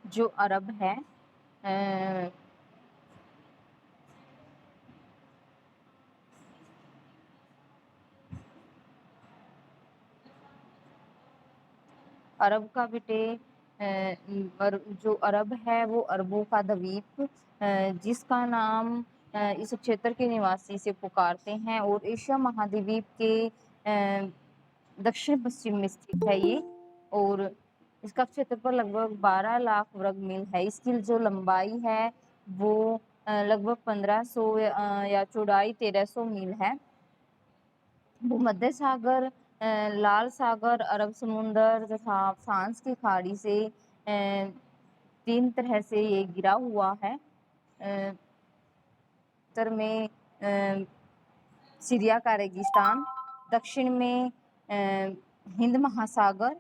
जो अरब है अरब का बेटे जो अरब है वो अरबों का द्वीप जिसका नाम इस क्षेत्र के निवासी से पुकारते हैं, और एशिया महाद्वीप के दक्षिण पश्चिम में स्थित है ये। और इसका क्षेत्रफल लगभग 12 लाख वर्ग मील है। इसकी जो लंबाई है वो लगभग 1500 या चौड़ाई 1300 मील है। भूमध्य सागर, लाल सागर, अरब समुंदर तथा फ्रांस की खाड़ी से तीन तरह से ये घिरा हुआ है। उत्तर में सीरिया का रेगिस्तान, दक्षिण में हिंद महासागर,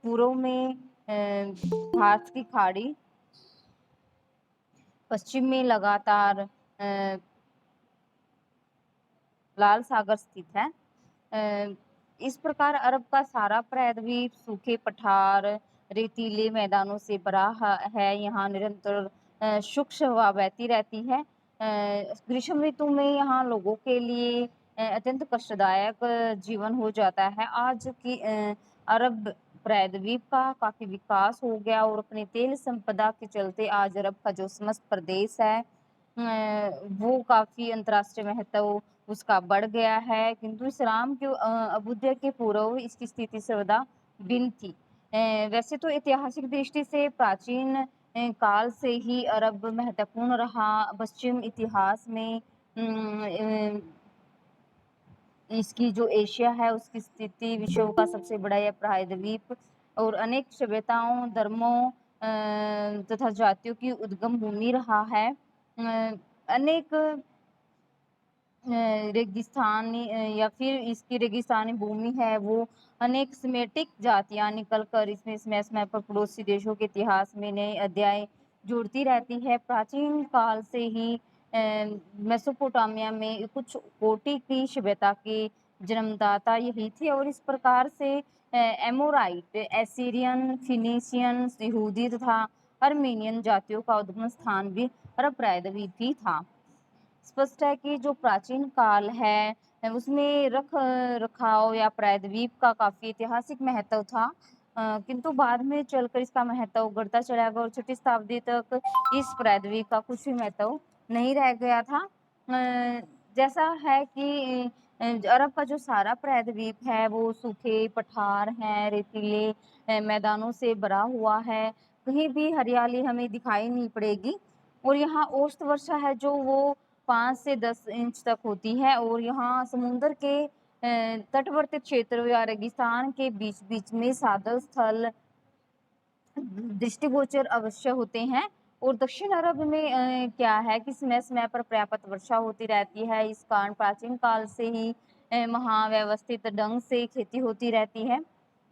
पूर्व में भारत की खाड़ी, पश्चिम में लगातार लाल सागर स्थित है। इस प्रकार अरब का सारा प्रायद्वीप सूखे पठार, रेतीले मैदानों से भरा है। यहाँ निरंतर शुष्क हवा बहती रहती है। ग्रीष्म ऋतु में यहाँ लोगों के लिए अत्यंत कष्टदायक जीवन हो जाता है। आज की अरब प्रायद्वीप का काफी विकास हो गया, और अपनी तेल संपदा के चलते आज अरब का जो समस्त प्रदेश है वो काफी अंतर्राष्ट्रीय महत्व उसका बढ़ गया है। किंतु इस्लाम के अभ्युदय के पूर्व इसकी स्थिति सर्वदा भिन्न थी। वैसे तो ऐतिहासिक दृष्टि से प्राचीन काल से ही अरब महत्वपूर्ण रहा। पश्चिम इतिहास में इसकी जो एशिया है उसकी स्थिति विश्व का सबसे बड़ा यह प्रायद्वीप और अनेक सभ्यताओं, धर्मों तथा जातियों की उद्गम भूमि रहा है। अनेक रेगिस्तानी या फिर इसकी रेगिस्तानी भूमि है वो अनेक सेमेटिक जातियां निकलकर इसमें समय समय पर पड़ोसी देशों के इतिहास में नए अध्याय जोड़ती रहती है। प्राचीन काल से ही मेसोपोटामिया में कुछ कोटि की सभ्यता के जन्मदाता यही थे, और इस प्रकार से एमोराइट, एसीरियन, फिनिशियन, यहूदी तथा अर्मेनियन जातियों का उद्गम स्थान भी अरब प्रायद्वीप ही था। स्पष्ट है कि जो प्राचीन काल है उसमें रख रखाव या प्रायद्वीप का काफी ऐतिहासिक महत्व था, किंतु बाद में चलकर इसका महत्व बढ़ता चला गया और 6वीं शताब्दी तक इस प्रायद्वीप का कुछ भी महत्व नहीं रह गया था। जैसा है कि अरब का जो सारा प्रायद्वीप है वो सूखे पठार हैं, रेतीले मैदानों से भरा हुआ है। कहीं भी हरियाली हमें दिखाई नहीं पड़ेगी, और यहाँ औसत वर्षा है जो वो 5 से 10 इंच तक होती है। और यहाँ समुद्र के तटवर्ती क्षेत्र या रेगिस्तान के बीच बीच में सादल स्थल दृष्टिगोचर अवश्य होते हैं। और दक्षिण अरब में क्या है कि समय समय पर पर्याप्त वर्षा होती रहती है। इस कारण प्राचीन काल से ही वहाँ व्यवस्थित ढंग से खेती होती रहती है।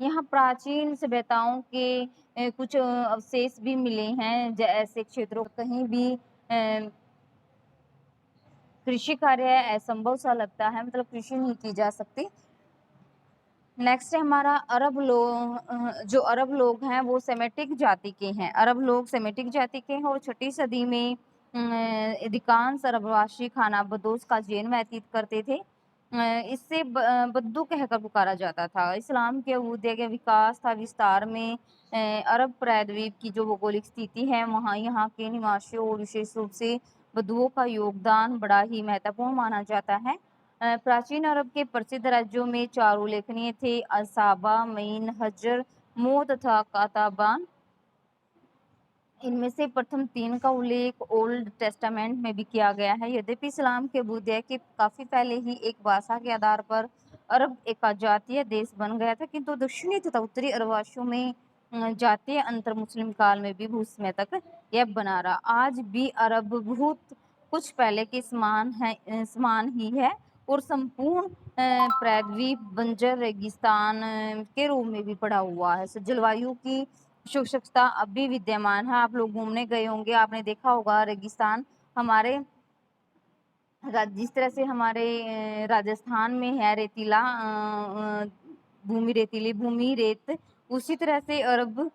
यहाँ प्राचीन सभ्यताओं के कुछ अवशेष भी मिले हैं। ऐसे क्षेत्रों कहीं भी कृषि कार्य असंभव सा लगता है, मतलब कृषि नहीं की जा सकती। नेक्स्ट है हमारा जो अरब लोग हैं वो सेमेटिक जाति के हैं। अरब लोग सेमेटिक जाति के हैं और 6वीं सदी में अधिकांश अरबवासी खानाबदोश का जीवन व्यतीत करते थे। इससे बद्दू कहकर पुकारा जाता था। इस्लाम के अभ्युदय के विकास था विस्तार में अरब प्रायद्वीप की जो भौगोलिक स्थिति है वहाँ यहाँ के निवासियों और विशेष रूप से बद्दुओं का योगदान बड़ा ही महत्वपूर्ण माना जाता है। प्राचीन अरब के प्रसिद्ध राज्यों में 4 उल्लेखनीय थे: असाबा, मईन, हजर, मो तथा काताबान। इनमें से प्रथम 3 का उल्लेख ओल्ड टेस्टामेंट में भी किया गया है। यद्यपि इस्लाम के अभ्युदय के काफी पहले ही एक भाषा के आधार पर अरब एक जातीय देश बन गया था, किंतु दक्षिणी तथा उत्तरी अरबवासियों में जातीय अंतर मुस्लिम काल में भी बहुत समय तक यह बना रहा। आज भी अरब बहुत कुछ पहले के समान ही है, और संपूर्ण प्रायद्वीप बंजर रेगिस्तान के रूप में भी पड़ा हुआ है। जलवायु की शुष्कता अब भी विद्यमान है। आप लोग घूमने गए होंगे, आपने देखा होगा रेगिस्तान हमारे जिस तरह से हमारे राजस्थान में है रेतीला भूमि, रेतीली भूमि, रेत, उसी तरह से अरब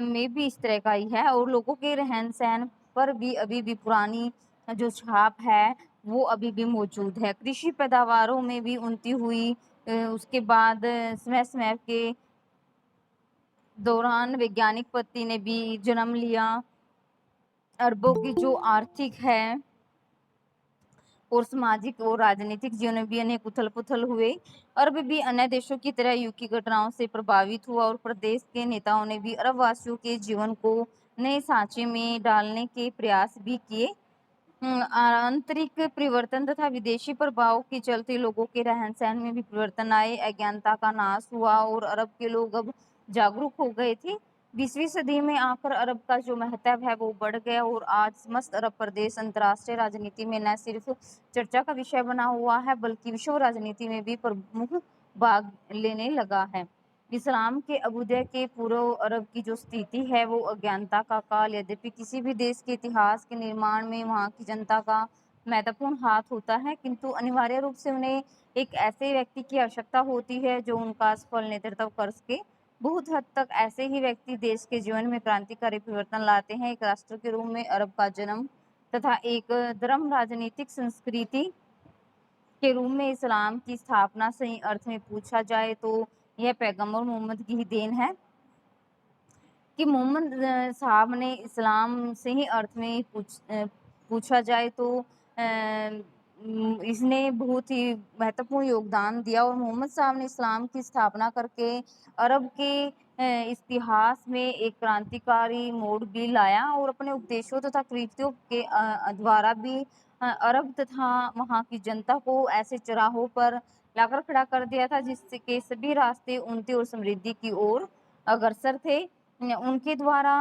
में भी इस तरह का ही है, और लोगों के रहन-सहन पर भी अभी भी पुरानी जो छाप है वो अभी भी मौजूद है। कृषि पैदावारों में भी उन्नति हुई। उसके बाद समय-समय के दौरान वैज्ञानिक पद्धति ने भी जन्म लिया। अरबों की जो आर्थिक है और सामाजिक और राजनीतिक जीवन में भी अनेक उथल-पुथल हुए। अरब भी अन्य देशों की तरह युग की घटनाओं से प्रभावित हुआ, और प्रदेश के नेताओं ने भी अरब वासियों के जीवन को नए सांचे में डालने के प्रयास भी किए। आंतरिक परिवर्तन तथा विदेशी प्रभाव के चलते लोगों के रहन-सहन में भी परिवर्तन आए, अज्ञानता का नाश हुआ और अरब के लोग अब जागरूक हो गए थे। 20वीं सदी में आकर अरब का जो महत्व है वो बढ़ गया, और आज समस्त अरब प्रदेश अंतर्राष्ट्रीय राजनीति में न सिर्फ चर्चा का विषय बना हुआ है, बल्कि विश्व राजनीति में भी प्रमुख भाग लेने लगा है। इस्लाम के अभ्युदय के पूर्व अरब की जो स्थिति है वो अज्ञानता का काल, यद्यपि किसी भी देश के इतिहास के निर्माण में वहाँ की जनता का महत्वपूर्ण हाथ होता है, किंतु अनिवार्य रूप से उन्हें एक ऐसे व्यक्ति की आवश्यकता होती है जो उनका सफल नेतृत्व कर सके। बहुत हद तक ऐसे ही व्यक्ति देश के जीवन में क्रांतिकारी परिवर्तन लाते हैं। एक राष्ट्र के रूप में अरब का जन्म तथा एक धर्म राजनीतिक संस्कृति के रूप में इस्लाम की स्थापना सही अर्थ में पूछा जाए तो यह पैगंबर मोहम्मद की ही देन है, कि मोहम्मद साहब ने इस्लाम से ही अर्थ में पूछा जाए तो इसने बहुत ही महत्वपूर्ण योगदान दिया, और मोहम्मद साहब ने इस्लाम की स्थापना करके अरब के इतिहास में एक क्रांतिकारी मोड़ भी लाया, और अपने उपदेशों तथा कृतियों के द्वारा भी अरब तथा वहाँ की जनता को ऐसे चौराहों पर लाकर खड़ा कर दिया था जिसके सभी रास्ते उन्नति और समृद्धि की ओर अग्रसर थे। उनके द्वारा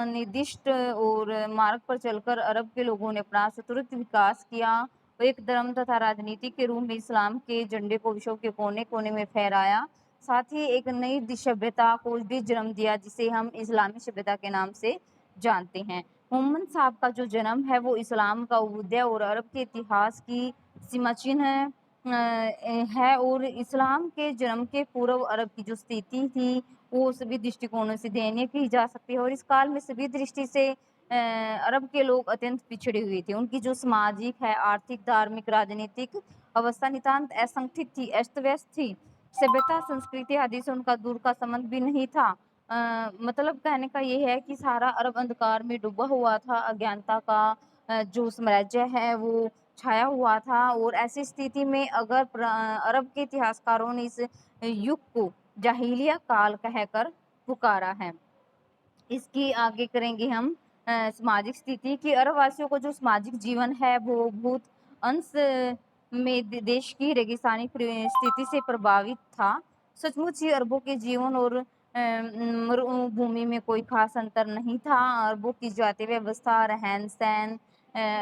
निर्दिष्ट और मार्ग पर चलकर अरब के लोगों ने अपना सतुलित विकास किया, और एक धर्म तथा राजनीति के रूप में इस्लाम के झंडे को विश्व के कोने-कोने में फहराया। साथ ही एक नई सभ्यता को भी जन्म दिया जिसे हम इस्लामी सभ्यता के नाम से जानते हैं। मोहम्मद साहब का जो जन्म है वो इस्लाम का उदय और अरब के इतिहास की सीमा चिन्ह है, और इस्लाम के जन्म के पूर्व अरब की जो स्थिति थी वो सभी दृष्टिकोणों से दयनीय की जा सकती है, और इस काल में सभी दृष्टि से अरब के लोग अत्यंत पिछड़े हुए थे। उनकी जो सामाजिक है, आर्थिक, धार्मिक, राजनीतिक अवस्था नितांत असंगठित थी, अस्त-व्यस्त थी। सभ्यता, संस्कृति आदि से उनका दूर का संबंध भी नहीं था। मतलब कहने का ये है कि सारा अरब अंधकार में डूबा हुआ था, अज्ञानता का जो साम्राज्य है वो छाया हुआ था, और ऐसी स्थिति में अगर अरब के इतिहासकारों ने इस युग को जाहिलिया काल कहकर पुकारा है। इसकी आगे करेंगे हम सामाजिक स्थिति कि अरब वासियों को जो सामाजिक जीवन है वो बहुत अंश में देश की रेगिस्तानी स्थिति से प्रभावित था। सचमुच ही अरबों के जीवन और मरुभूमि में कोई खास अंतर नहीं था। अरबों की जातीय व्यवस्था, रहन-सहन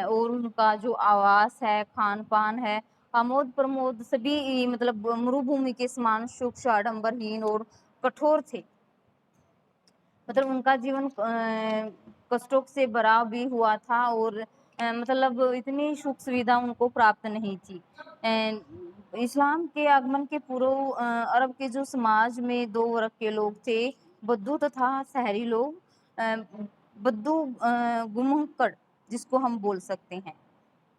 और उनका जो आवास है, खान-पान है, आमोद-प्रमोद सभी मतलब मरुभूमि के समान सूक्ष्म, आडंबरहीन और कठोर थे। मतलब उनका जीवन कष्टों से भरा भी हुआ था, और मतलब इतनी सुख सुविधा उनको प्राप्त नहीं थी। इस्लाम के आगमन के पूर्व अरब के जो समाज में दो वर्ग के लोग थे, बद्दू तथा शहरी लोग। बद्दू गुमक्कड़ जिसको हम बोल सकते हैं,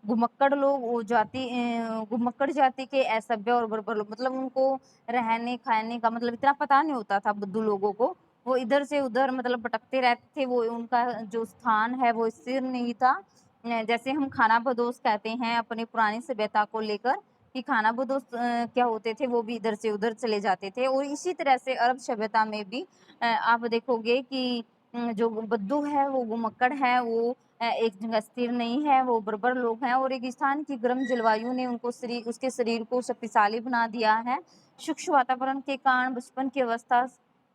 घुमक्कड़ लोग वो जाति घुमक्कड़ जाति के असभ्य और बर्बर लोग, मतलब उनको रहने खाने का मतलब इतना पता नहीं होता था बुद्धू लोगों को। वो इधर से उधर मतलब भटकते रहते थे, वो उनका जो स्थान है वो स्थिर नहीं था। जैसे हम खाना बदोश कहते हैं अपनी पुरानी सभ्यता को लेकर कि खाना बदोश क्या होते थे, वो भी इधर से उधर चले जाते थे, और इसी तरह से अरब सभ्यता में भी आप देखोगे कि जो बद्दू है वो घुमक्कड़ है, वो एक जगह स्थिर नहीं है, वो बर्बर लोग हैं, और रेगिस्तान की गर्म जलवायु ने उसके शरीर को शक्तिशाली बना दिया है। शुष्क वातावरण के कारण बचपन की अवस्था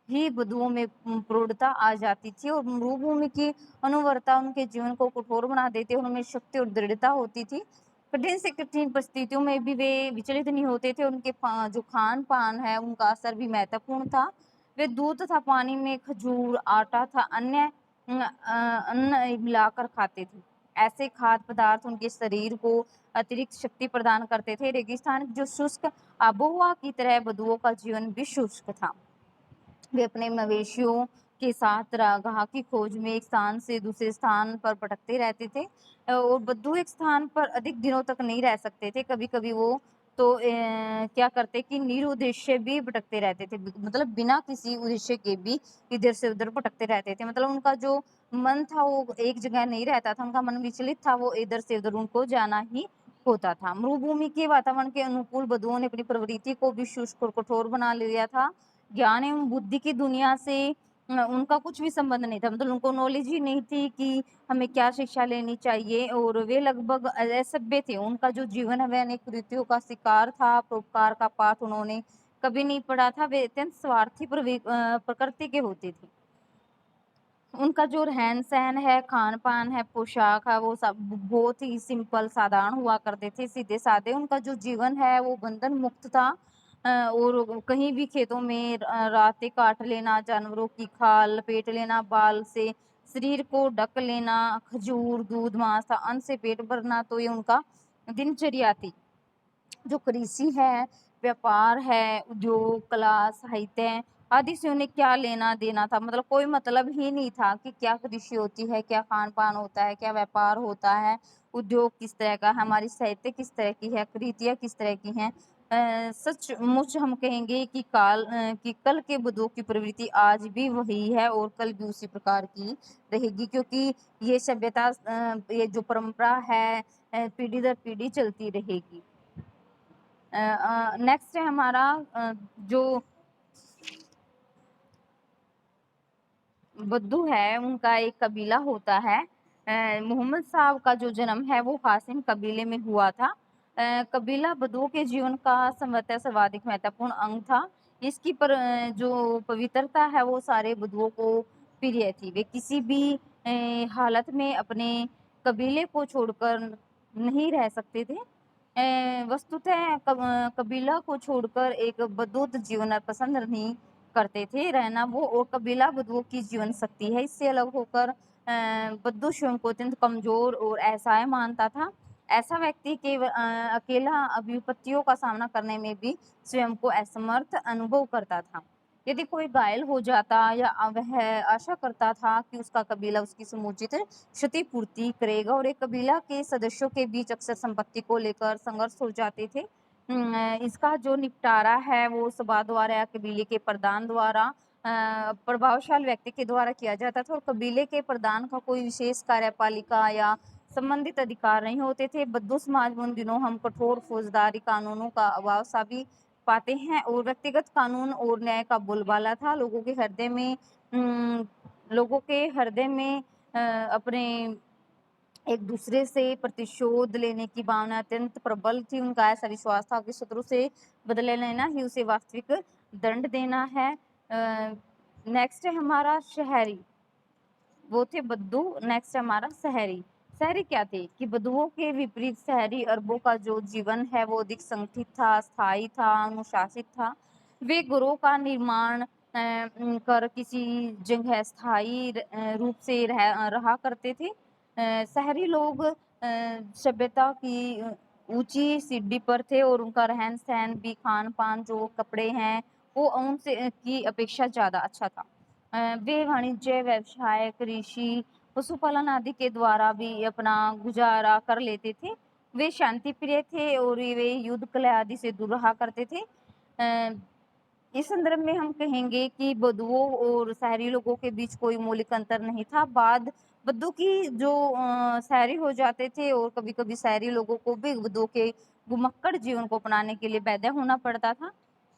ही बद्दुओं में प्रौढ़ता आ जाती थी, और मरुभूमि की अनुवर्ता उनके जीवन को कठोर बना देते, उनमें शक्ति और दृढ़ता होती थी। कठिन से कठिन परिस्थितियों में भी वे विचलित नहीं होते थे। उनके जो खान-पान है उनका असर भी महत्वपूर्ण था। वे दूध तथा पानी में खजूर, आटा तथा अन्य अन्न मिलाकर खाते थे। ऐसे खाद्य पदार्थ उनके शरीर को अतिरिक्त शक्ति प्रदान करते थे। रेगिस्तान की जो शुष्क आबोहवा की तरह बद्दुओं का जीवन भी शुष्क था। वे अपने मवेशियों, के साथ रागाह की खोज में एक स्थान से दूसरे स्थान पर भटकते रहते थे। और बुद्धू एक स्थान पर अधिक दिनों तक नहीं रह सकते थे। कभी-कभी वो तो क्या करते कि निरुद्देश्य भी भटकते रहते थे। मतलब बिना किसी उद्देश्य के भी इधर से उधर भटकते रहते थे। मतलब उनका जो मन था वो एक जगह नहीं रहता था, उनका मन विचलित था, वो इधर से उधर उनको जाना ही होता था। मरुभूमि के वातावरण के अनुकूल बुद्धुओं ने अपनी प्रवृत्ति को भी शुष्क और कठोर बना लिया था। ज्ञान एवं बुद्धि की दुनिया से उनका कुछ भी संबंध नहीं था। मतलब उनको नॉलेज ही नहीं थी कि हमें क्या शिक्षा लेनी चाहिए, और वे लगभग असभ्य थे। उनका जो जीवन है वह अनेक कुरीतियों का शिकार था। परोपकार का पाठ उन्होंने कभी नहीं पढ़ा था। वे अत्यंत स्वार्थी प्रकृति के होते थे। उनका जो रहन-सहन है, खान-पान है, पोशाक है, वो सब बहुत ही सिंपल साधारण हुआ करते थे, सीधे-साधे। उनका जो जीवन है वो बंधन मुक्त था। और कहीं भी खेतों में रातें काट लेना, जानवरों की खाल लपेट लेना, बाल से शरीर को ढक लेना, खजूर, दूध, मांस, अन्न से पेट भरना, तो ये उनका दिनचर्या थी। जो कृषि है, व्यापार है, उद्योग, कला, साहित्य आदि से उन्हें क्या लेना देना था। मतलब कोई मतलब ही नहीं था कि क्या कृषि होती है, क्या खान-पान होता है, क्या व्यापार होता है, उद्योग किस तरह का है, हमारी साहित्य किस तरह की है, कृतियाँ किस तरह की हैं। सचमुच हम कहेंगे कि कि कल के बुद्धों की प्रवृत्ति आज भी वही है और कल भी उसी प्रकार की रहेगी, क्योंकि ये सभ्यता ये जो परंपरा है पीढ़ी दर पीढ़ी चलती रहेगी। नेक्स्ट है हमारा जो बुद्धू है उनका एक कबीला होता है। मोहम्मद साहब का जो जन्म है वो हाशिम कबीले में हुआ था। कबीला बुद्धों के जीवन का संभवतः सर्वाधिक महत्वपूर्ण अंग था। इसकी जो पवित्रता है वो सारे बुद्धुओं को प्रिय थी। वे किसी भी हालत में अपने कबीले को छोड़कर नहीं रह सकते थे। वस्तुतः कबीला को छोड़कर एक बदूत जीवन पसंद नहीं करते थे रहना वो, और कबीला बुद्धुओं की जीवन शक्ति है। इससे अलग होकर बुद्धू स्वयं को अत्यंत कमजोर और असहाय मानता था। ऐसा व्यक्ति अकेला विपत्तियों का सामना करने में भी स्वयं को असमर्थ अनुभव करता था। यदि कोई घायल हो जाता या वह आशा करता था कि उसका कबीला उसकी समुचित क्षतिपूर्ति करेगा, और एक कबीला के सदस्यों के बीच अक्सर संपत्ति को लेकर संघर्ष हो जाते थे। इसका जो निपटारा है वो सभा द्वारा या कबीले के प्रधान द्वारा प्रभावशाली व्यक्ति के द्वारा किया जाता था, और कबीले के प्रधान का कोई विशेष कार्यपालिका या संबंधित अधिकार नहीं होते थे। बद्दू समाज में उन दिनों हम कठोर फौजदारी कानूनों का अभाव सा भी पाते हैं, और व्यक्तिगत कानून और न्याय का बोलबाला था। लोगों के हृदय में अपने एक दूसरे से प्रतिशोध लेने की भावना अत्यंत प्रबल थी। उनका ऐसा विश्वास था कि शत्रु से बदले लेना ही उसे वास्तविक दंड देना है। नेक्स्ट है हमारा शहरी, वो थे बद्दू। नेक्स्ट है हमारा शहरी। शहरी क्या थे कि बद्दुओं के विपरीत शहरी अरबों का जो जीवन है वो अधिक संगठित था, स्थायी था, अनुशासित था। वे गुरों का निर्माण कर किसी जगह स्थायी रूप से रहा करते थे। शहरी लोग सभ्यता की ऊंची सीढ़ी पर थे, और उनका रहन सहन भी, खान पान, जो कपड़े हैं वो उनसे की अपेक्षा ज्यादा अच्छा था। वे वाणिज्य, व्यवसाय, कृषि, पशुपालन आदि के द्वारा भी अपना गुजारा कर लेते थे। वे शांति प्रिय थे और वे युद्ध कला आदि से दूर रहा करते थे। इस संदर्भ में हम कहेंगे कि बद्दुओं और शहरी लोगों के बीच कोई मौलिक अंतर नहीं था। बाद बद्दू की जो शहरी हो जाते थे, और कभी-कभी शहरी लोगों को भी बद्दुओं के घुमक्कड़ जीवन को अपनाने के लिए पैदा होना पड़ता था।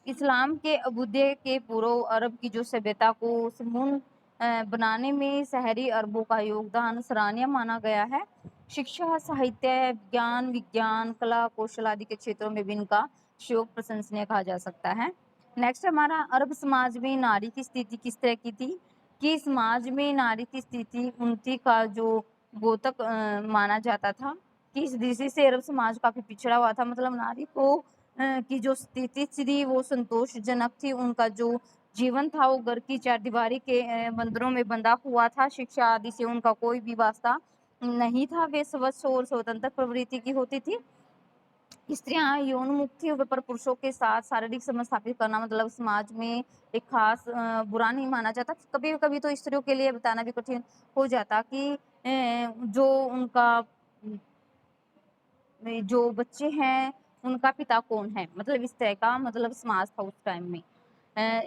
इस्लाम के अभ्युदय के पूर्व अरब की जो सभ्यता को समूल बनाने में शहरी अरबों का योगदान सराहनीय माना गया है। शिक्षा, साहित्य, ज्ञान, विज्ञान, कला, कौशल आदि के क्षेत्रों में भी इनका सहयोग प्रशंसनीय कहा जा सकता है। नेक्स्ट हमारा अरब समाज में नारी की स्थिति किस तरह की थी कि समाज में नारी की स्थिति उन्नति का जो द्योतक माना जाता था, कि इस दृष्टि से अरब समाज काफी पिछड़ा हुआ था। मतलब नारी को की जो स्थिति थी वो संतोषजनक थी। उनका जो जीवन था वो घर की चारदीवारी के बंदरों में बंधा हुआ था। शिक्षा आदि से उनका कोई भी वास्ता नहीं था। वे स्वच्छ और स्वतंत्र प्रवृत्ति की होती थी। स्त्रियां यौन मुक्त थी, पर पुरुषों के साथ शारीरिक संबंध स्थापित करना मतलब समाज में एक खास बुरा नहीं माना जाता। कभी कभी तो स्त्रियों के लिए बताना भी कठिन हो जाता कि जो उनका जो बच्चे हैं उनका पिता कौन है, मतलब इस तरह का मतलब समाज था उस टाइम में।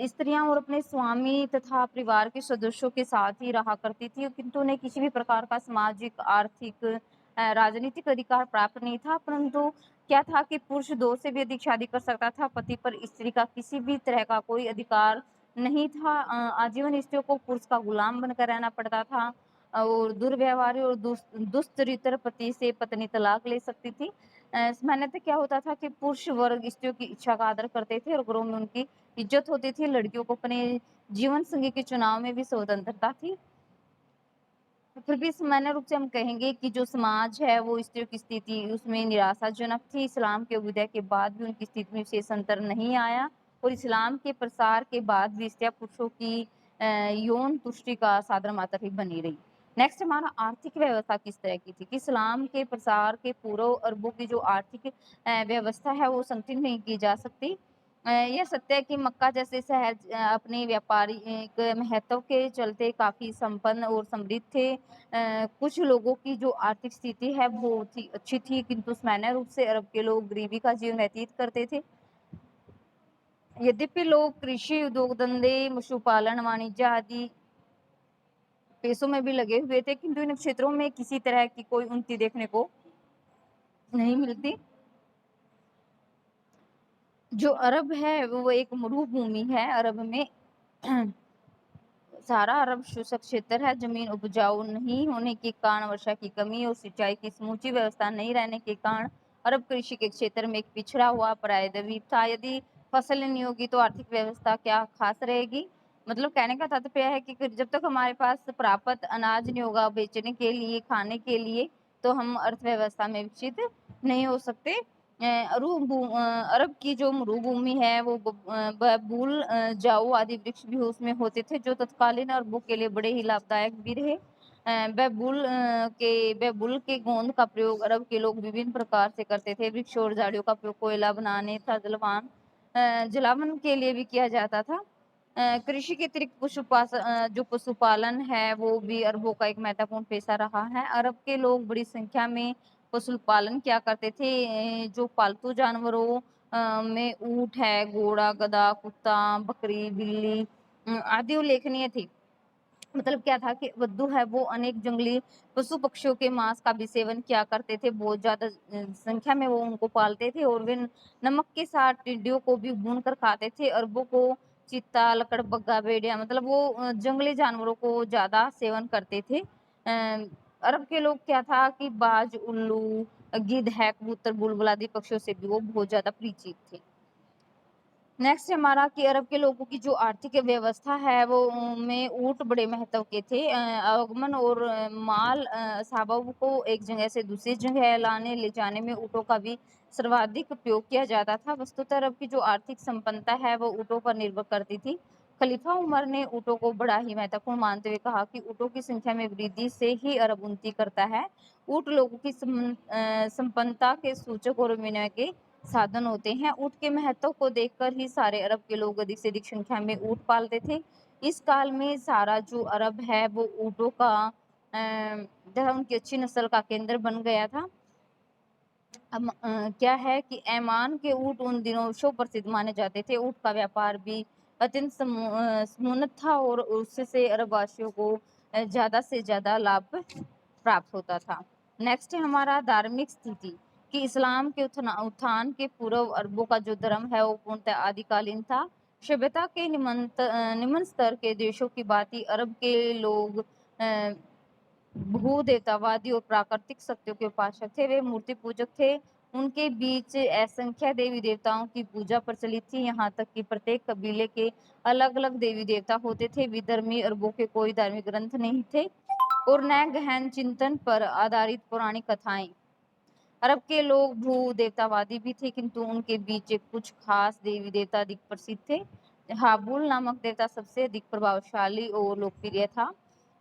स्त्रियां और अपने स्वामी तथा परिवार के सदस्यों के साथ ही रहा करती थी, किंतु उन्हें किसी भी प्रकार का सामाजिक, आर्थिक, राजनीतिक अधिकार प्राप्त नहीं था। परंतु क्या था कि पुरुष 2 से भी अधिक शादी कर सकता था। पति पर स्त्री का किसी भी तरह का कोई अधिकार नहीं था। आजीवन स्त्रियों को पुरुष का गुलाम बनकर रहना पड़ता था और दुर्व्यवहारी और दुष्चरित्र पति से पत्नी तलाक ले सकती थी। सामान्यतः क्या होता था कि पुरुष वर्ग स्त्रियों की इच्छा का आदर करते थे और घरों में उनकी इज्जत होती थी। लड़कियों को अपने जीवन संगी के चुनाव में भी स्वतंत्रता थी। फिर भी सामान्य रूप से हम कहेंगे कि जो समाज है वो स्त्रियों की स्थिति उसमें निराशाजनक थी। इस्लाम के उदय के बाद भी उनकी स्थिति में विशेष अंतर नहीं आया और इस्लाम के प्रसार के बाद भी स्त्रियां पुरुषों की यौन तुष्टि का साधन मात्र ही बनी रही। नेक्स्ट हमारा आर्थिक व्यवस्था किस तरह की थी कि इस्लाम के प्रसार के पूर्व अरबों की जो आर्थिक व्यवस्था है वो संतुलित नहीं की जा सकती। यह सत्य है कि मक्का जैसे शहर अपने व्यापारिक महत्व के चलते काफी संपन्न और समृद्ध थे। कुछ लोगों की जो आर्थिक स्थिति है वो थी अच्छी थी, किंतु सामान्य रूप से अरब के लोग गरीबी का जीवन व्यतीत करते थे। यद्यपि लोग कृषि, उद्योग धंधे, पशुपालन, वाणिज्य आदि पेशों में भी लगे हुए थे, किंतु इन क्षेत्रों में किसी तरह की कोई उन्नति देखने को नहीं मिलती। जो अरब है वो एक मरुभूमि है। अरब में सारा अरब शुष्क क्षेत्र है। जमीन उपजाऊ नहीं होने के कारण, वर्षा की कमी और सिंचाई की समूची व्यवस्था नहीं रहने के कारण अरब कृषि के क्षेत्र में एक पिछड़ा हुआ पराय द्वीप था। यदि फसल नहीं होगी तो आर्थिक व्यवस्था क्या खास रहेगी। मतलब कहने का तात्पर्य है कि जब तक हमारे पास प्राप्त अनाज नहीं होगा बेचने के लिए, खाने के लिए, तो हम अर्थव्यवस्था में विकसित नहीं हो सकते। अरब की जो मरुभूमि है वो बबूल, जाऊ आदि वृक्ष भी उसमें होते थे, जो तत्कालीन अरबों के लिए बड़े ही लाभदायक भी रहे। बैबुल के गोंद का प्रयोग अरब के लोग विभिन्न प्रकार से करते थे। वृक्ष और झाड़ियों का प्रयोग कोयला बनाने तथा जलावन के लिए भी किया जाता था। कृषि के अतिरिक्त जो पशुपालन है वो भी अरबों का एक महत्वपूर्ण पेशा रहा है। अरब के लोग बड़ी संख्या में पशुपालन क्या करते थे। जो पालतू जानवरों में ऊंट है, घोड़ा, गधा, कुत्ता, बकरी, बिल्ली आदि उल्लेखनीय थे। मतलब क्या था कि वद्दू है वो अनेक जंगली पशु पक्षियों के मांस का भी सेवन किया करते थे। बहुत ज्यादा संख्या में वो उनको पालते थे और वे नमक के साथ टिड्डियों को भी भून कर खाते थे। अरबों को चीता, लकड़बग्गा, भेड़िया मतलब वो जंगली जानवरों को ज्यादा सेवन करते थे। अरब के लोग क्या था कि बाज, उल्लू, गिद्ध है, कबूतर, बुलबुल आदि पक्षियों से भी वो बहुत ज्यादा परिचित थे। नेक्स्ट हमारा कि अरब के लोगों की जो आर्थिक व्यवस्था है वो में ऊंट बड़े महत्व के थे। आगमन और माल साबव को एक जगह से दूसरी जगह लाने ले जाने में ऊँटों का भी सर्वाधिक उपयोग किया जाता था। वस्तुतः अरब की जो आर्थिक संपन्नता है वो ऊँटों पर निर्भर करती थी। खलीफा उमर ने ऊँटों को बड़ा ही महत्वपूर्ण मानते हुए कहा कि ऊँटों की संख्या में वृद्धि से ही अरब उन्नति करता है। ऊँट लोगों की संपन्नता के सूचक और विनिमय के साधन होते हैं। ऊँट के महत्व को देखकर ही सारे अरब के लोग अधिक से अधिक संख्या में ऊँट पालते थे। इस काल में सारा जो अरब है वो ऊँटों का तथा उनकी अच्छी नस्ल का केंद्र बन गया था। अब क्या है कि ऐमान के ऊँट उन दिनों विश्व प्रसिद्ध माने जाते थे। ऊँट का व्यापार भी अत्यंत समुन्नत था और उससे अरब वासियों को ज्यादा से ज्यादा लाभ प्राप्त होता था। नेक्स्ट है हमारा धार्मिक स्थिति कि इस्लाम के उत्थान के पूर्व अरबों का जो धर्म है वो पूर्णतः आदिकालीन था। सभ्यता के निम्न स्तर के देशों की भांति अरब के लोग भूदेवतावादी और प्राकृतिक शक्तियों के उपासक थे। वे मूर्ति पूजक थे। उनके बीच असंख्य देवी देवताओं की पूजा प्रचलित थी। यहाँ तक कि प्रत्येक कबीले के अलग अलग देवी देवता होते थे। विधर्मी अरबों के कोई धार्मिक ग्रंथ नहीं थे और न गहन चिंतन पर आधारित पौराणिक कथाएं। अरब के लोग भू देवतावादी भी थे, किंतु उनके बीच कुछ खास देवी देवता अधिक प्रसिद्ध थे। हाबुल नामक देवता सबसे अधिक प्रभावशाली और लोकप्रिय था।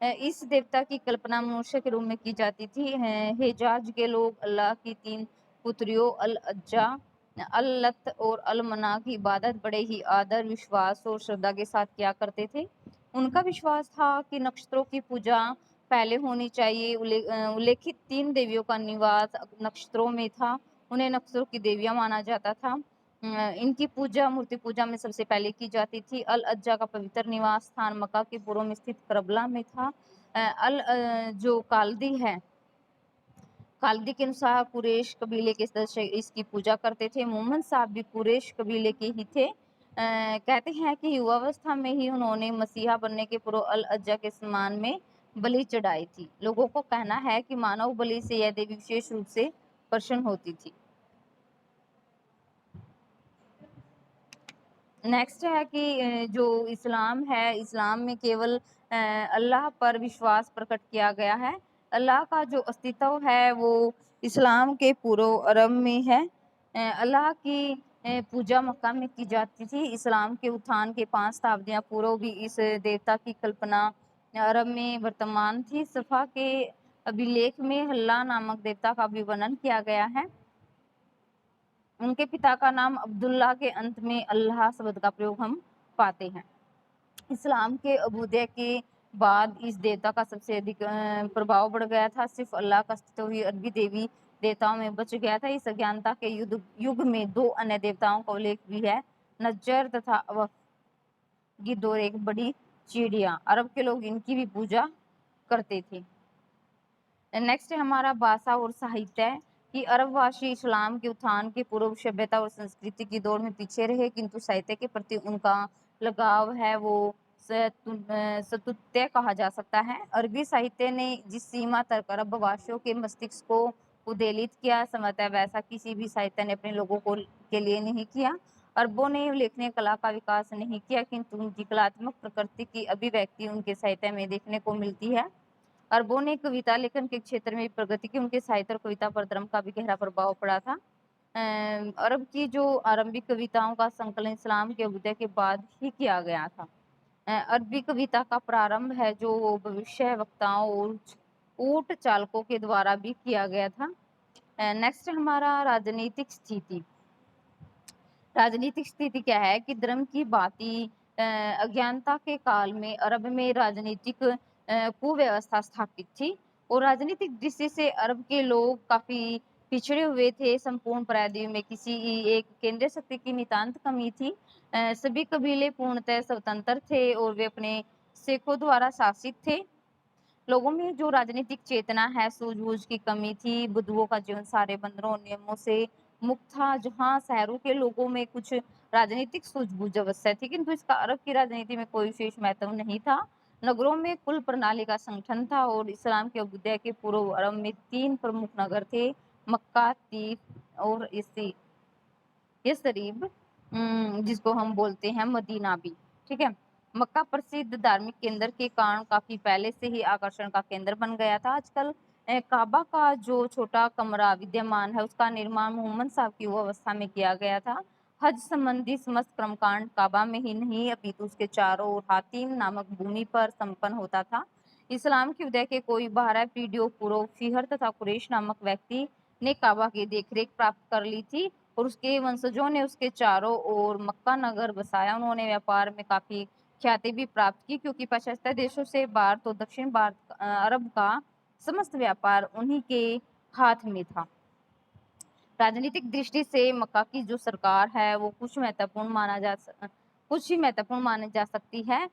इस देवता की कल्पना मनुष्य के रूप में की जाती थी। हेजाज के लोग अल्लाह की 3 पुत्रियों अल अज्जा, अल लत और अल मना की इबादत बड़े ही आदर, विश्वास और श्रद्धा के साथ किया करते थे। उनका विश्वास था कि नक्षत्रों की पूजा पहले होनी चाहिए। उल्लेखित 3 देवियों का निवास नक्षत्रों में था। उन्हें नक्षत्रों की देवियां माना जाता था। इनकी पूजा मूर्ति पूजा में सबसे पहले की जाती थी। अल अज्जा का पवित्र निवास स्थान मक्का के पूर्व में स्थित करबला में था। जो काल्दी है, काल्दी के अनुसार कुरैश कबीले के सदस्य इसकी पूजा करते थे। मोहम्मद साहब भी कुरैश कबीले के ही थे। कहते हैं कि युवावस्था में ही उन्होंने मसीहा बनने के पूर्व अल अज्जा के सम्मान में बलि चढ़ाई थी। लोगों को कहना है कि मानव बलि से यह देवी विशेष रूप से प्रसन्न होती थी। नेक्स्ट है कि जो इस्लाम है, इस्लाम में केवल अल्लाह पर विश्वास प्रकट किया गया है। अल्लाह का जो अस्तित्व है वो इस्लाम के पूर्व अरब में है। अल्लाह की पूजा मक्का में की जाती थी। इस्लाम के उत्थान के 5 शताब्दियां पूर्व भी इस देवता की कल्पना अरब में वर्तमान थी। सफा के अभिलेख में अल्लाह नामक देवता का भी वर्णन किया गया है। उनके पिता का नाम अब्दुल्ला के अंत में अल्लाह शब्द का प्रयोग हम पाते हैं। इस्लाम के अबूदय के बाद इस देवता का सबसे अधिक प्रभाव बढ़ गया था। सिर्फ अल्लाह का अस्तित्व ही अरबी देवी देवताओं में बच गया था। इस अज्ञानता के युग में 2 अन्य देवताओं का उल्लेख भी है, नज्जर तथा अवफ, गिद्ध और एक बड़ी चिड़िया। अरब के लोग इनकी भी पूजा करते थे। नेक्स्ट है हमारा भाषा और साहित्य कि अरबवासी इस्लाम के उत्थान के पूर्व सभ्यता और संस्कृति की दौड़ में पीछे रहे, किंतु साहित्य के प्रति उनका लगाव है वो सतुत्य कहा जा सकता है। अरबी साहित्य ने जिस सीमा तक अरबवासियों के मस्तिष्क को उद्वेलित किया, संभवतः वैसा किसी भी साहित्य ने अपने लोगों को के लिए नहीं किया। अरबों ने उल्लेखनीय कला का विकास नहीं किया, किंतु उनकी कलात्मक प्रकृति की अभिव्यक्ति उनके साहित्य में देखने को मिलती है। अरबों ने कविता लेखन के क्षेत्र में प्रगति की। उनके साहित्य और कविता पर धर्म का भी गहरा प्रभाव पड़ा था। अरब की जो आरंभिक कविताओं का संकलन इस्लाम के अभ्युदय के बाद ही किया गया था। अरबी कविता का प्रारंभ है जो भविष्य वक्ताओं और ऊंट चालकों के द्वारा भी किया गया था। नेक्स्ट हमारा राजनीतिक स्थिति। राजनीतिक स्थिति क्या है कि धर्म की भांति अज्ञानता के काल में अरब में राजनीतिक कुव्यवस्था स्थापित थी और राजनीतिक दृष्टि से अरब के लोग काफी पिछड़े हुए थे। संपूर्ण प्रायद्वीप में किसी एक केंद्रीय शक्ति की नितांत कमी थी। सभी कबीले पूर्णतः स्वतंत्र थे और वे अपने शेखों द्वारा शासित थे। लोगों में जो राजनीतिक चेतना है, सूझबूझ की कमी थी। बुद्धुओं का जीवन सारे बंधनों और नियमों से मुक्त था। जहाँ शहरों के लोगों में कुछ राजनीतिक सूझबूझ अवश्य थी, किंतु इसका अरब की राजनीति में कोई विशेष महत्व नहीं था। नगरों में कुल प्रणाली का संगठन था और इस्लाम के अभ्युदय के पूर्व अरब में 3 प्रमुख नगर थे, मक्का, तीफ और यसरीब, जिसको हम बोलते हैं मदीना भी। ठीक है। मक्का प्रसिद्ध धार्मिक केंद्र के कारण काफी पहले से ही आकर्षण का केंद्र बन गया था। आजकल काबा का जो छोटा कमरा विद्यमान है उसका निर्माण मोहम्मद साहब की अवस्था में किया गया था। हज संबंधी समस्त कर्मकांड काबा में ही नहीं अपितु उसके चारों ओर हातिम नामक भूमि पर संपन्न होता था। इस्लाम के उदय के कोई 12 पीढ़ियों पूर्व फिहर तथा कुरैश नामक व्यक्ति ने काबा की देखरेख प्राप्त कर ली थी और उसके वंशजों ने उसके चारों ओर मक्का नगर बसाया। उन्होंने व्यापार में काफी ख्याति भी प्राप्त की, क्योंकि पाश्चात्य देशों से भारत और दक्षिण भारत अरब का समस्त व्यापार उन्हीं के हाथ में था। राजनीतिक दृष्टि से मक्का की जो सरकार है वो कुछ ही महत्वपूर्ण मानी जा सकती है।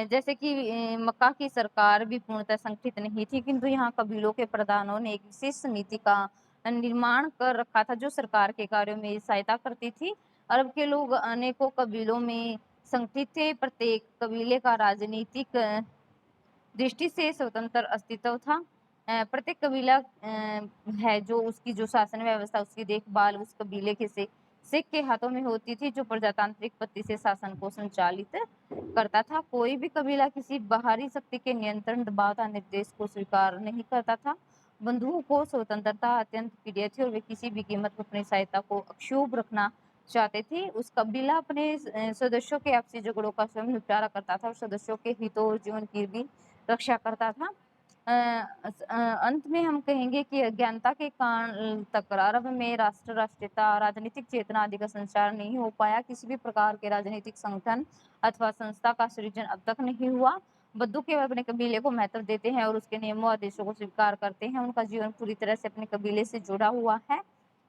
जैसे कि मक्का की सरकार भी पूर्णतः संगठित नहीं थी, किंतु यहाँ कबीलों के प्रधानों ने एक विशेष समिति का निर्माण कर रखा था जो सरकार के कार्यों में सहायता करती थी। अरब के लोग अनेकों कबीलों में संगठित थे। प्रत्येक कबीले का राजनीतिक दृष्टि से स्वतंत्र अस्तित्व था। प्रत्येक कबीला है जो उसकी जो शासन व्यवस्था उसकी देखभाल उस कबीले के शेख के हाथों में होती थी, जो प्रजातांत्रिक पद्धति से शासन को संचालित करता था। कोई भी कबीला किसी बाहरी शक्ति के नियंत्रण, दबाव तथा निर्देश को स्वीकार नहीं करता था। बंधुओं को स्वतंत्रता अत्यंत प्रिय थी और वे किसी भी कीमत पर अपनी सहायता को अक्षुब्ध रखना चाहते थे। उस कबीला अपने सदस्यों के आपसी झगड़ों का स्वयं निपटारा करता था और सदस्यों के हितों और जीवन की भी रक्षा करता था। अंत में हम कहेंगे कि अज्ञानता के कारण तक अरब में राष्ट्रीयता, राजनीतिक चेतना आदि का संचार नहीं हो पाया। किसी भी प्रकार के राजनीतिक संगठन अथवा संस्था का सृजन अब तक नहीं हुआ। बद्दू केवल अपने कबीले को महत्व देते हैं और उसके नियमों आदेशों को स्वीकार करते हैं। उनका जीवन पूरी तरह से अपने कबीले से जुड़ा हुआ है।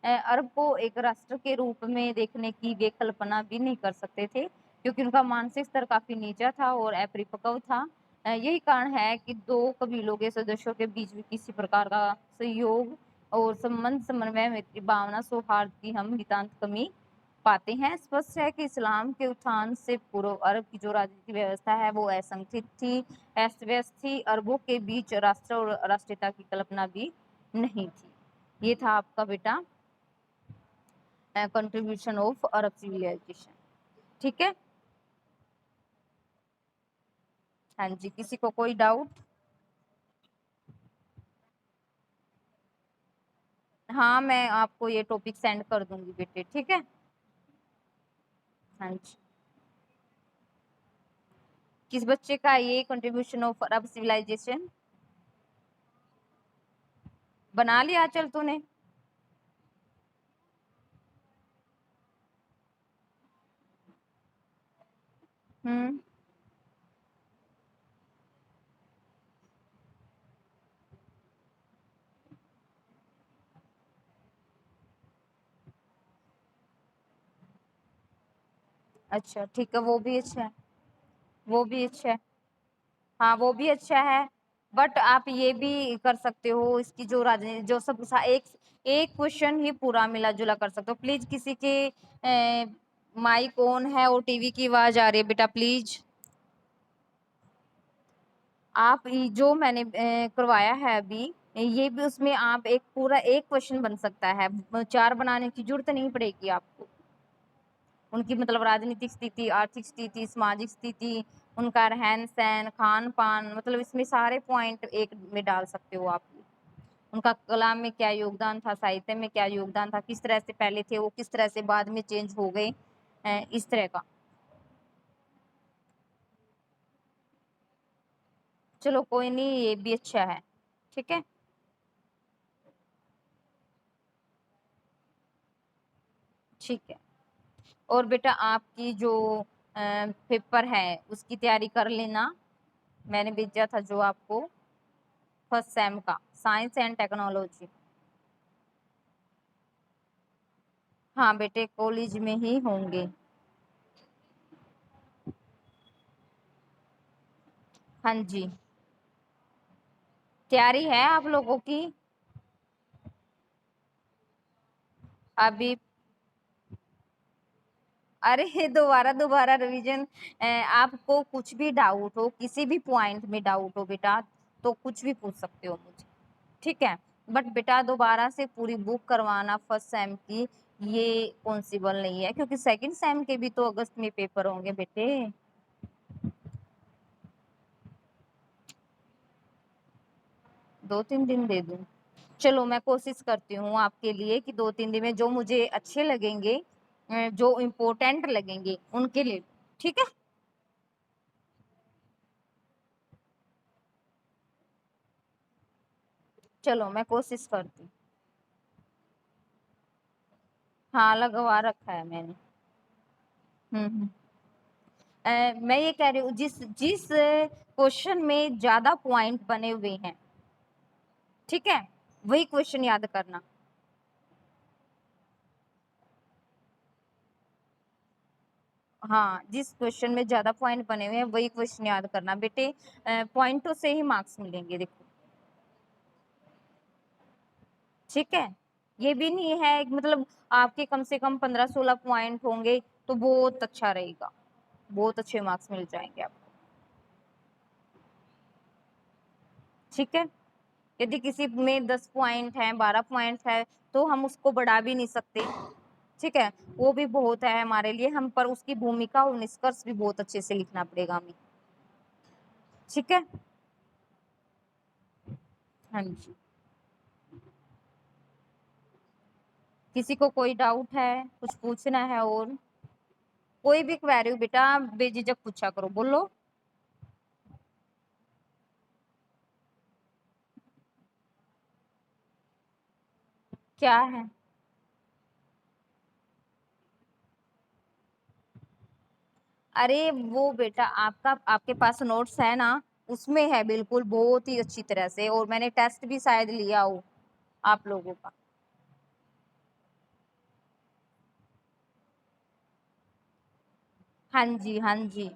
अरब को एक राष्ट्र के रूप में देखने की वे कल्पना भी नहीं कर सकते थे, क्योंकि उनका मानसिक स्तर काफी नीचा था और अपरिपक्व था। यही कारण है कि दो कबीलों के सदस्यों के बीच भी किसी प्रकार का सहयोग और संबंध, समन्वय, मैत्री भावना, सौहार्द की हम नितांत कमी पाते हैं। स्पष्ट है कि इस्लाम के उत्थान से पूर्व अरब की जो राजनीतिक व्यवस्था है वो असंगठित थी, अस्त व्यस्त थी। अरबों के बीच राष्ट्र और राष्ट्रीयता की कल्पना भी नहीं थी। ये था आपका बेटा कंट्रीब्यूशन ऑफ अरब सिविलाइजेशन। ठीक है, हाँ जी, किसी को कोई डाउट? हाँ, मैं आपको ये टॉपिक सेंड कर दूंगी बेटे, ठीक है। हाँ जी, किस बच्चे का ये कंट्रीब्यूशन ऑफ अरब सिविलाइजेशन बना लिया? चल तूने। हम्म, अच्छा ठीक है, वो भी अच्छा है, वो भी अच्छा है। हाँ, वो भी अच्छा है, बट आप ये भी कर सकते हो, इसकी जो राजनीति जो सब एक एक क्वेश्चन ही पूरा मिला जुला कर सकते हो। प्लीज किसी के माइक ऑन है और टीवी की आवाज आ रही है बेटा, प्लीज। आप जो मैंने करवाया है अभी, ये भी उसमें आप एक पूरा एक क्वेश्चन बन सकता है, चार बनाने की जरूरत नहीं पड़ेगी आपको। उनकी मतलब राजनीतिक स्थिति, आर्थिक स्थिति, सामाजिक स्थिति, उनका रहन सहन, खान पान, मतलब इसमें सारे पॉइंट एक में डाल सकते हो आप। उनका कला में क्या योगदान था, साहित्य में क्या योगदान था, किस तरह से पहले थे वो, किस तरह से बाद में चेंज हो गए, इस तरह का। चलो कोई नहीं, ये भी अच्छा है, ठीक है। ठीक है, और बेटा आपकी जो पेपर है उसकी तैयारी कर लेना। मैंने भेजा था जो आपको फर्स्ट सेम का साइंस एंड टेक्नोलॉजी। हाँ बेटे, कॉलेज में ही होंगे। हाँ जी, तैयारी है आप लोगों की अभी? अरे दोबारा दोबारा रिवीजन, आपको कुछ भी डाउट हो, किसी भी पॉइंट में डाउट हो बेटा, तो कुछ भी पूछ सकते हो मुझे, ठीक है। बट बेटा दोबारा से पूरी बुक करवाना फर्स्ट सेम की ये पॉसिबल नहीं है, क्योंकि सेकंड सेम के भी तो अगस्त में पेपर होंगे बेटे। 2-3 दिन दे दूं? चलो मैं कोशिश करती हूँ आपके लिए कि 2-3 दिन में जो मुझे अच्छे लगेंगे, जो इम्पोर्टेंट लगेंगे उनके लिए, ठीक है। चलो मैं कोशिश करती हूँ। हाँ, लगवा रखा है मैंने। हम्म। मैं ये कह रही हूँ, जिस जिस क्वेश्चन में ज्यादा पॉइंट बने हुए हैं, ठीक है, वही क्वेश्चन याद करना। हाँ, जिस क्वेश्चन में ज्यादा पॉइंट बने हुए हैं वही क्वेश्चन याद करना बेटे। पॉइंटों से ही मार्क्स मिलेंगे, देखो, ठीक है। ये भी नहीं है मतलब आपके कम से कम 15-16 पॉइंट होंगे तो बहुत अच्छा रहेगा, बहुत अच्छे मार्क्स मिल जाएंगे आपको, ठीक है। यदि किसी में 10 पॉइंट है, 12 पॉइंट है, तो हम उसको बढ़ा भी नहीं सकते, ठीक है। वो भी बहुत है हमारे लिए, हम पर उसकी भूमिका और निष्कर्ष भी बहुत अच्छे से लिखना पड़ेगा हमें, ठीक है। हाँ जी, किसी को कोई डाउट है, कुछ पूछना है और? कोई भी क्वेरी हो बेटा बेझिझक पूछा करो, बोलो। क्या है? अरे वो बेटा आपका, आपके पास नोट्स है ना, उसमें है बिल्कुल बहुत ही अच्छी तरह से, और मैंने टेस्ट भी शायद लिया हो आप लोगों का। हाँ जी, हाँ जी।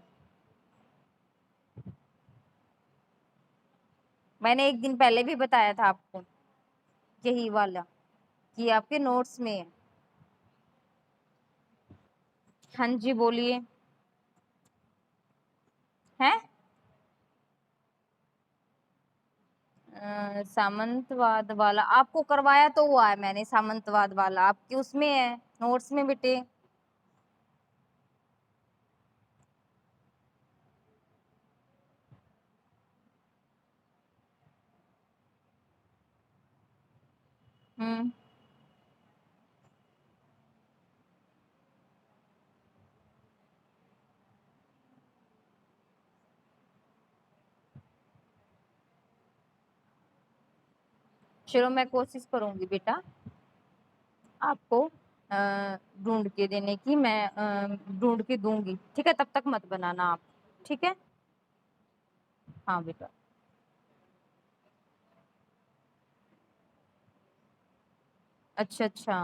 मैंने एक दिन पहले भी बताया था आपको यही वाला, कि आपके नोट्स में है। हाँ जी बोलिए। है सामंतवाद वाला आपको करवाया तो हुआ है मैंने, सामंतवाद वाला आपके उसमें है नोट्स में बेटे। हम्म। चलो मैं कोशिश करूंगी बेटा आपको ढूंढ के देने की, मैं ढूंढ के दूंगी, ठीक है, तब तक मत बनाना आप। ठीक है। हाँ बेटा। अच्छा अच्छा।